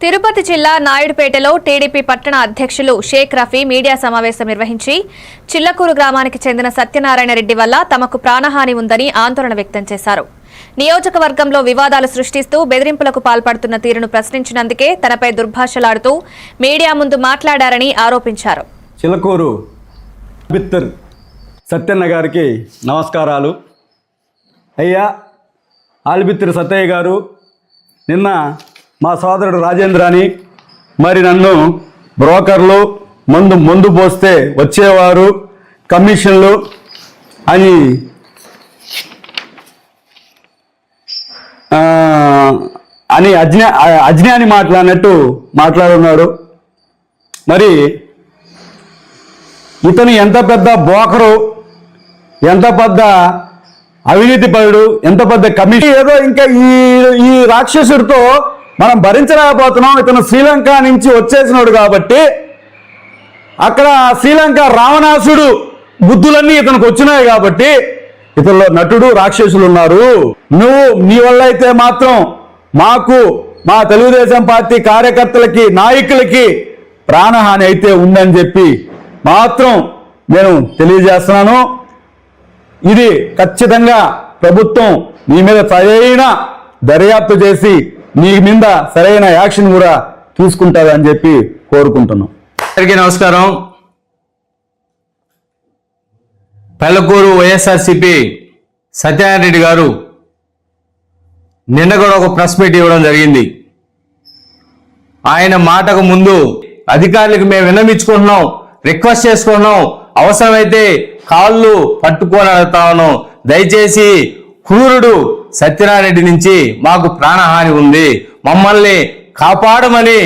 తిరుపతి జిల్లా నాయుడుపేటలో టీడీపీ పట్టణ అధ్యక్షులు షేక్ రఫీ మీడియా సమావేశం నిర్వహించి చిల్లకూరు గ్రామానికి చెందిన సత్యనారాయణ రెడ్డి వల్ల తమకు ప్రాణహాని ఉందని ఆందోళన వ్యక్తం చేశారు. నియోజకవర్గంలో వివాదాలు సృష్టిస్తూ బెదిరింపులకు పాల్పడుతున్న తీరును ప్రశ్నించినందుకే తనపై దుర్భాషలాడుతూ మీడియా ముందు మాట్లాడారని ఆరోపించారు. చిల్లకూరు బిత్తర్ సత్యన్న గారికి నమస్కారాలు. అయ్యా ఆల్బిత్తిరి సత్తయ్య గారు, నిన్న మా సోదరుడు రాజేంద్ర అని మరి నన్ను బ్రోకర్లు మందు పోస్తే వచ్చేవారు కమిషన్లు అని అజ్ఞాని మాట్లాడినట్టు మాట్లాడున్నాడు. మరి ఇతను ఎంత పెద్ద బ్రోకరు, ఎంత పెద్ద అవినీతిపరుడు, ఎంత పెద్ద కమిషన్, ఏదో ఇంకా ఈ రాక్షసుడితో మనం భరించలేకపోతున్నాం. ఇతను శ్రీలంక నుంచి వచ్చేసినాడు కాబట్టి అక్కడ శ్రీలంక రావణాసుడు బుద్ధులన్నీ ఇతనికి వచ్చినాయి కాబట్టి ఇతనిలో నటుడు రాక్షసులు ఉన్నారు. నీ వల్ల అయితే మాత్రం మాకు, మా తెలుగుదేశం పార్టీ కార్యకర్తలకి, నాయకులకి ప్రాణహాని అయితే ఉందని చెప్పి మాత్రం నేను తెలియజేస్తున్నాను. ఇది ఖచ్చితంగా ప్రభుత్వం నీ మీద సరైన దర్యాప్తు చేసి నీ మీద సరైన యాక్షన్ కూడా తీసుకుంటారని చెప్పి కోరుకుంటున్నాం. అందరికీ నమస్కారం. పెళ్లకూరు వైఎస్ఆర్సీపీ సత్యనారాయణ రెడ్డి గారు నిన్న కూడా ఒక ప్రెస్ మీట్ ఇవ్వడం జరిగింది. ఆయన మాటకు ముందు అధికారులకు మేము విన్నవించుకుంటున్నాం, రిక్వెస్ట్ చేసుకుంటున్నాం, అవసరమైతే కాళ్ళు పట్టుకొని అడుగుతా ఉన్నాం, దయచేసి క్రూరుడు సత్యనారాయణ రెడ్డి నుంచి మాకు ప్రాణహాని ఉంది, మమ్మల్ని కాపాడమని